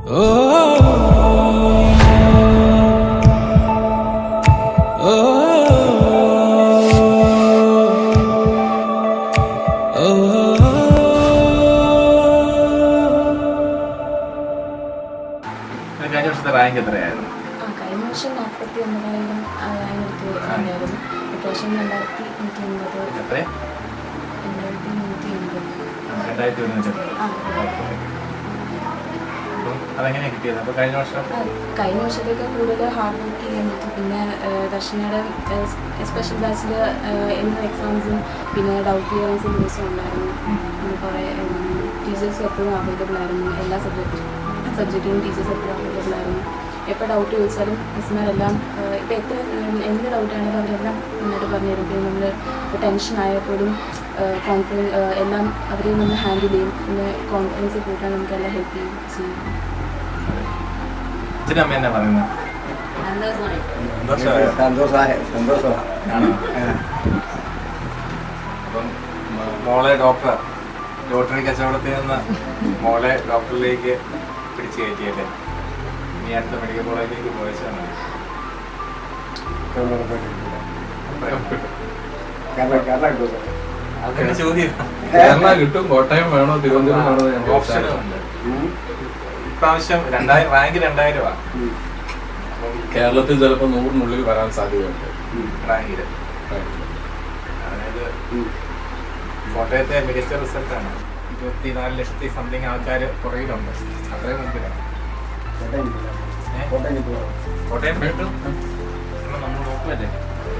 കഴിഞ്ഞ വർഷത്തെ റാങ്ക് എത്രയായിരുന്നു? കഴിഞ്ഞ വർഷം 49,000 ആയിരുന്നു. ഇപ്രാവശ്യം 2,180. അതെങ്ങനെയാണ് കിട്ടിയത്? അപ്പോൾ കഴിഞ്ഞ വർഷത്തേക്ക് കൂടുതൽ ഹാർഡ് വർക്ക് ചെയ്യാൻ പറ്റും. പിന്നെ ദർശനയുടെ സ്പെഷ്യൽ ബാച്ചിൽ എല്ലാ എക്സാംസും പിന്നെ ഡൗട്ട് ക്ലിയറൻസും ദിവസം ഉണ്ടായിരുന്നു. കുറേ ടീച്ചേഴ്സ് എപ്പോഴും അവൈലബിൾ ആയിരുന്നു. എല്ലാ സബ്ജക്റ്റിനും ടീച്ചേഴ്സ് എപ്പോഴും അവൈലബിൾ ആയിരുന്നു. എപ്പോൾ ഡൗട്ട് ചോദിച്ചാലും മിസ്മാരെല്ലാം ഇപ്പോൾ എന്ത് ഡൗട്ടാണെങ്കിലും അവരെല്ലാം നന്നായിട്ട് പറഞ്ഞു തരും. പിന്നെ നമ്മൾ ടെൻഷൻ ആയപ്പോഴും എല്ലാം അവരെ നമ്മൾ ഹാൻഡിൽ ചെയ്യും. പിന്നെ കോൺഫിഡൻസ് കൂട്ടാൻ നമുക്കെല്ലാം ഹെൽപ്പ് ചെയ്യും. അപ്പം മോളെ ലോട്ടറി കച്ചവടത്തിൽ നിന്ന് മോളെ ഡോക്ടറിലേക്ക് പിടിച്ചു കയറ്റിയല്ലേ? ഇനി അടുത്ത മെഡിക്കൽ കോളേജിലേക്ക് പോയച്ചാൽ മതി. അതൊക്കെ ചോദ്യം. കിട്ടും. കോട്ടയം വേണോ തിരുവനന്തപുരം വേണോ? ഓപ്ഷനുണ്ട്. ഇപ്രാവശ്യം റാങ്ക് 2000 കേരളത്തിൽ ചിലപ്പോൾ 100-നുള്ളിൽ വരാൻ സാധ്യതയുണ്ട് റാങ്കില്. അതായത് കോട്ടയത്തെ മികച്ച റിസൾട്ടാണ്. 24 ലക്ഷത്തി സംതിങ് ആൾക്കാർ പുറകിലുണ്ട്. അത്രയും മുമ്പിലാണ്. കോട്ടയം കിട്ടും. നമ്മൾ നോക്കുമല്ലേ,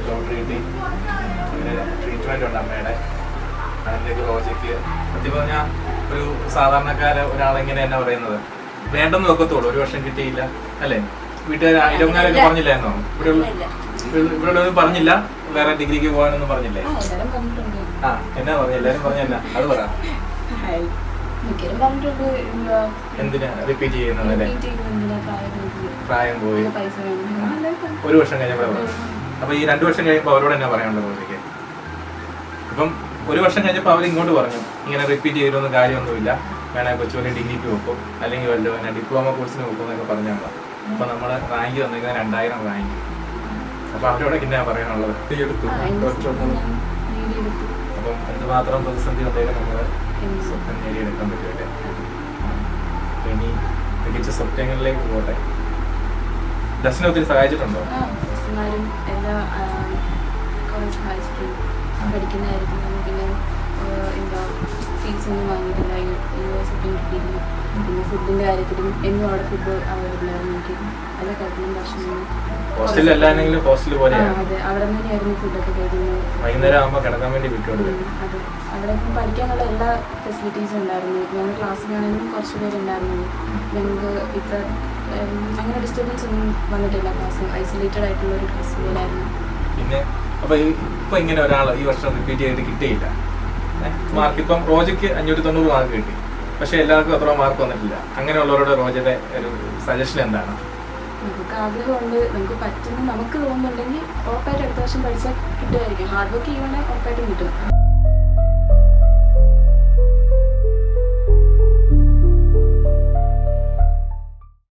ലോട്ടറി കിട്ടി. ട്രീറ്റ്മെന്റ് ഉണ്ട് അമ്മയുടെ. അതിൻ്റെ പ്രോജക്റ്റ് സത്യം പറഞ്ഞാൽ ഒരു സാധാരണക്കാരെ ഒരാളെങ്ങനെ എന്നാ പറയുന്നത്, വേണ്ടെന്ന് വെക്കത്തുള്ളൂ. 1 വർഷം കിട്ടിയില്ല അല്ലേ? വീട്ടുകാർ അയൽക്കാരൊക്കെ പറഞ്ഞില്ലായിരുന്നോ? ഇവിടെ ഒന്നും പറഞ്ഞില്ല, വേറെ ഡിഗ്രിക്ക് പോകാനൊന്നും പറഞ്ഞില്ലേ? എന്നാ പറഞ്ഞു? എല്ലാരും പറഞ്ഞല്ല, അത് പറ. എന്തിനാ റിപ്പീറ്റ് ചെയ്യുന്നതല്ലേ? പ്രായം പോയി 1 വർഷം കഴിഞ്ഞപ്പോൾ. അപ്പൊ ഈ 2 വർഷം കഴിയുമ്പോൾ അവരോട് എന്നാ പറയാനുള്ളത്? റോജിക്ക് ഇപ്പം 1 വർഷം കഴിഞ്ഞപ്പോൾ അവർ ഇങ്ങോട്ട് പറഞ്ഞു, ഇങ്ങനെ റിപ്പീറ്റ് ചെയ്തൊന്നും കാര്യമൊന്നുമില്ല, വേണേൽ കൊച്ചുപോലെ ഡിഗ്രിക്ക് വെക്കും, അല്ലെങ്കിൽ വല്ല ഡിപ്ലോമ കോഴ്സിന് വെക്കും എന്നൊക്കെ പറഞ്ഞാൽ. അപ്പൊ നമ്മള് റാങ്ക് തന്നിരിക്കുന്നത് 2000 റാങ്ക്. അപ്പൊ അവരോടൊക്കെ എന്നാ പറയാനുള്ളത്? അപ്പം എന്തുമാത്രം പ്രതിസന്ധി ഉണ്ടെങ്കിലും നമ്മള് സ്വപ്നം നേടിയെടുക്കാൻ പറ്റുമല്ലേ? ഇനി മികച്ച സ്വപ്നങ്ങളിലേക്ക് പോട്ടെ. ദർശനം ഒത്തിരി സഹായിച്ചിട്ടുണ്ടോ? പഠിക്കുന്ന കാര്യത്തിൽ പിന്നെ എന്താ ഫീസ് ഒന്നും വാങ്ങിയിട്ടില്ല. യൂണിവേഴ്സിറ്റി കിട്ടിയിരുന്നു. പിന്നെ ഫുഡിന്റെ കാര്യത്തിലും എന്നും അവിടെ ഫുഡ് അവൈലബിൾ ആയിരുന്നു. എനിക്ക് എല്ലാ കാര്യത്തിലും ഭക്ഷണം അതെ അവിടെ തന്നെയായിരുന്നു ഫുഡൊക്കെ കഴിക്കുന്നത്. വൈകുന്നേരം ആകുമ്പോൾ കിടക്കാൻ വേണ്ടി വിട്ടുകൊടുക്കും. അതെ, അവിടെ പഠിക്കാനുള്ള എല്ലാ ഫെസിലിറ്റീസും ഉണ്ടായിരുന്നു. ഞങ്ങൾ ക്ലാസ്സിലാണെങ്കിലും കുറച്ച് പേരുണ്ടായിരുന്നു. ഞങ്ങൾക്ക് ഇത്ര അങ്ങനെ ഡിസ്റ്റർബൻസ് ഒന്നും വന്നിട്ടില്ല. ക്ലാസ് ഐസൊലേറ്റഡ് ആയിട്ടുള്ള ഒരു ക്ലാസ് പോലായിരുന്നു. പിന്നെ അപ്പൊ ഇപ്പൊ ഇങ്ങനെ ഒരാൾ ഈ വർഷം റിപ്പീറ്റ് ചെയ്തിട്ട് കിട്ടിയില്ല മാർക്ക്. ഇപ്പം റോജയ്ക്ക് 590 മാർക്ക് കിട്ടി, പക്ഷെ എല്ലാവർക്കും അത്ര മാർക്ക് വന്നിട്ടില്ല. അങ്ങനെയുള്ളവരുടെ റോജയുടെ ഒരു സജഷൻ എന്താണ്? നമുക്ക് ആഗ്രഹമുണ്ട്, നമുക്ക് പറ്റുന്ന നമുക്ക് തോന്നുന്നുണ്ടെങ്കിൽ ഉറപ്പായിട്ട് അടുത്ത വർഷം പഠിച്ചാൽ കിട്ടുമായിരിക്കും. ഹാർഡ് വർക്ക് ചെയ്യുവാണെങ്കിൽ ഉറപ്പായിട്ടും കിട്ടും.